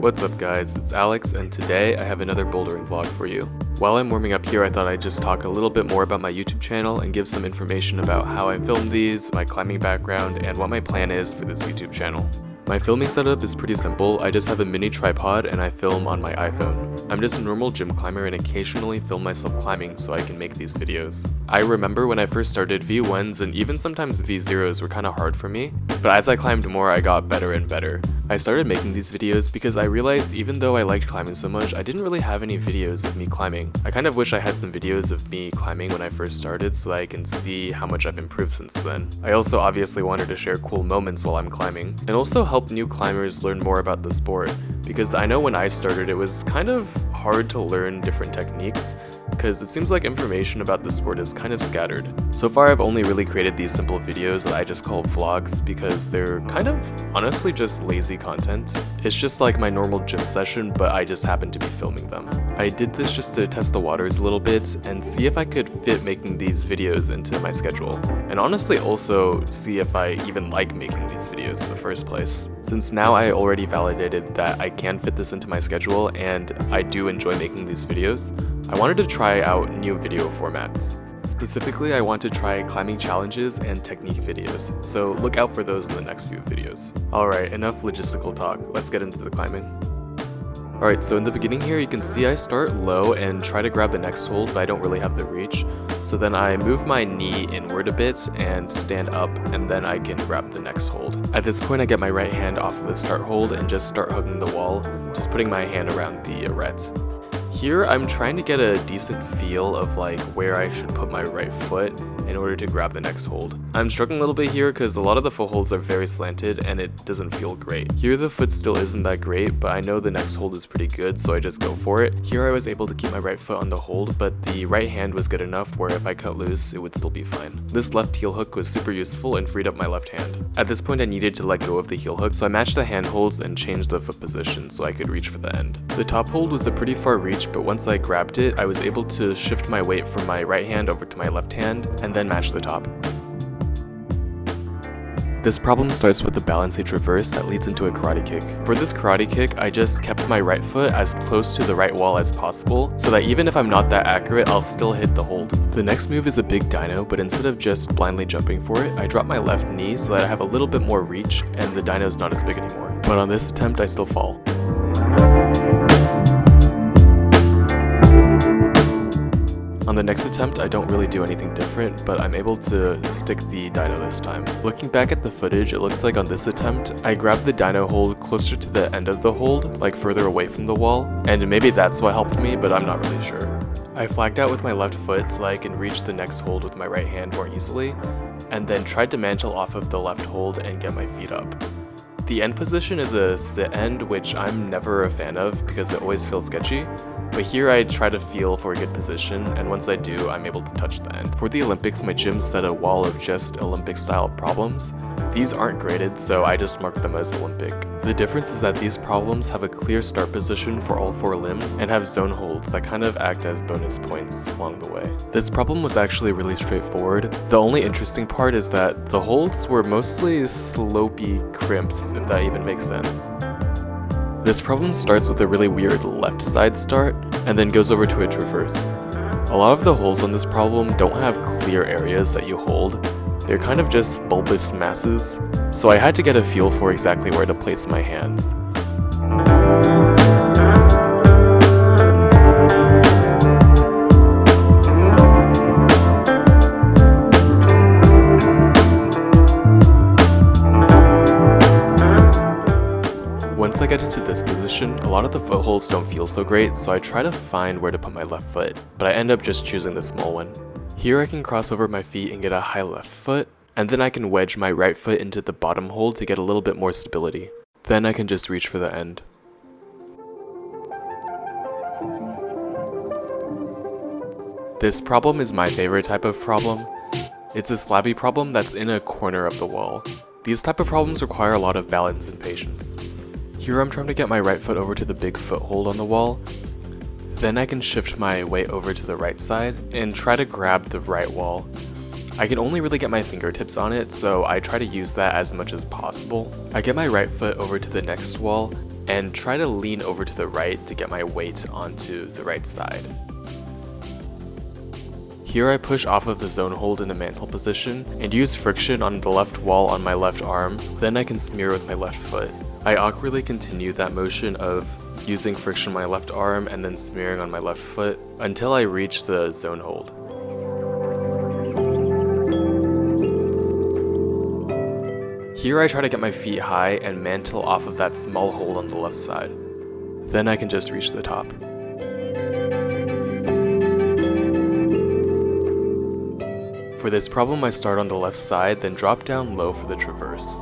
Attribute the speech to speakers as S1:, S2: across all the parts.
S1: What's up guys, it's Alex and today I have another bouldering vlog for you. While I'm warming up here, I thought I'd just talk a little bit more about my YouTube channel and give some information about how I filmed these, my climbing background, and what my plan is for this YouTube channel. My filming setup is pretty simple. I just have a mini tripod and I film on my iPhone. I'm just a normal gym climber and occasionally film myself climbing so I can make these videos. I remember when I first started, V1s and even sometimes V0s were kind of hard for me, but as I climbed more I got better and better. I started making these videos because I realized even though I liked climbing so much, I didn't really have any videos of me climbing. I kind of wish I had some videos of me climbing when I first started so that I can see how much I've improved since then. I also obviously wanted to share cool moments while I'm climbing, and also help new climbers learn more about the sport, because I know when I started it was kind of hard to learn different techniques because it seems like information about the sport is kind of scattered. So far I've only really created these simple videos that I just call vlogs because they're kind of honestly just lazy content. It's just like my normal gym session, but I just happen to be filming them. I did this just to test the waters a little bit and see if I could fit making these videos into my schedule, and honestly also see if I even like making these videos in the first place. Since now I already validated that I can fit this into my schedule and I do enjoy making these videos, I wanted to try out new video formats. Specifically, I want to try climbing challenges and technique videos, so look out for those in the next few videos. Alright, enough logistical talk, let's get into the climbing. Alright, so in the beginning here you can see I start low and try to grab the next hold, but I don't really have the reach. So then I move my knee inward a bit and stand up, and then I can grab the next hold. At this point I get my right hand off of the start hold and just start hugging the wall, just putting my hand around the arete. Here I'm trying to get a decent feel of like where I should put my right foot in order to grab the next hold. I'm struggling a little bit here because a lot of the footholds are very slanted and it doesn't feel great. Here the foot still isn't that great, but I know the next hold is pretty good, so I just go for it. Here I was able to keep my right foot on the hold, but the right hand was good enough where if I cut loose, it would still be fine. This left heel hook was super useful and freed up my left hand. At this point I needed to let go of the heel hook, so I matched the hand holds and changed the foot position so I could reach for the end. The top hold was a pretty far reach, but once I grabbed it, I was able to shift my weight from my right hand over to my left hand and then match the top. This problem starts with the balance H reverse that leads into a karate kick. For this karate kick, I just kept my right foot as close to the right wall as possible so that even if I'm not that accurate, I'll still hit the hold. The next move is a big dino, but instead of just blindly jumping for it, I drop my left knee so that I have a little bit more reach and the dino's not as big anymore. But on this attempt, I still fall. On the next attempt, I don't really do anything different, but I'm able to stick the dino this time. Looking back at the footage, it looks like on this attempt, I grabbed the dino hold closer to the end of the hold, like further away from the wall, and maybe that's what helped me, but I'm not really sure. I flagged out with my left foot so I can reach the next hold with my right hand more easily, and then tried to mantle off of the left hold and get my feet up. The end position is a sit end, which I'm never a fan of because it always feels sketchy. But here I try to feel for a good position, and once I do, I'm able to touch the end. For the Olympics, my gym set a wall of just Olympic-style problems. These aren't graded, so I just marked them as Olympic. The difference is that these problems have a clear start position for all 4 limbs and have zone holds that kind of act as bonus points along the way. This problem was actually really straightforward. The only interesting part is that the holds were mostly slopey crimps, if that even makes sense. This problem starts with a really weird left side start and then goes over to a traverse. A lot of the holes on this problem don't have clear areas that you hold. They're kind of just bulbous masses, so I had to get a feel for exactly where to place my hands. Once I get into this position, a lot of the footholds don't feel so great, so I try to find where to put my left foot, but I end up just choosing the small one. Here I can cross over my feet and get a high left foot, and then I can wedge my right foot into the bottom hold to get a little bit more stability. Then I can just reach for the end. This problem is my favorite type of problem. It's a slabby problem that's in a corner of the wall. These type of problems require a lot of balance and patience. Here I'm trying to get my right foot over to the big foothold on the wall. Then I can shift my weight over to the right side and try to grab the right wall. I can only really get my fingertips on it, so I try to use that as much as possible. I get my right foot over to the next wall, and try to lean over to the right to get my weight onto the right side. Here I push off of the zone hold in a mantle position and use friction on the left wall on my left arm, then I can smear with my left foot. I awkwardly continue that motion of using friction on my left arm and then smearing on my left foot until I reach the zone hold. Here I try to get my feet high and mantle off of that small hold on the left side. Then I can just reach the top. For this problem, I start on the left side, then drop down low for the traverse.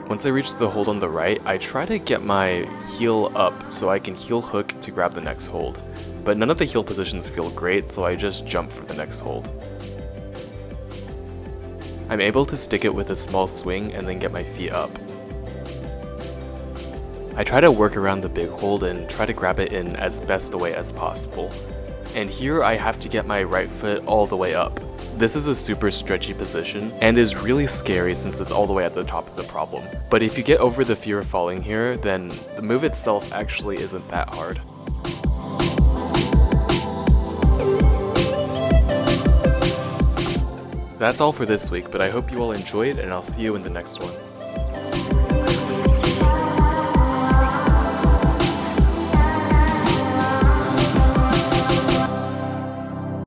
S1: Once I reach the hold on the right, I try to get my heel up so I can heel hook to grab the next hold. But none of the heel positions feel great, so I just jump for the next hold. I'm able to stick it with a small swing and then get my feet up. I try to work around the big hold and try to grab it in as best the way as possible. And here I have to get my right foot all the way up. This is a super stretchy position and is really scary since it's all the way at the top of the problem. But if you get over the fear of falling here, then the move itself actually isn't that hard. That's all for this week, but I hope you all enjoyed and I'll see you in the next one.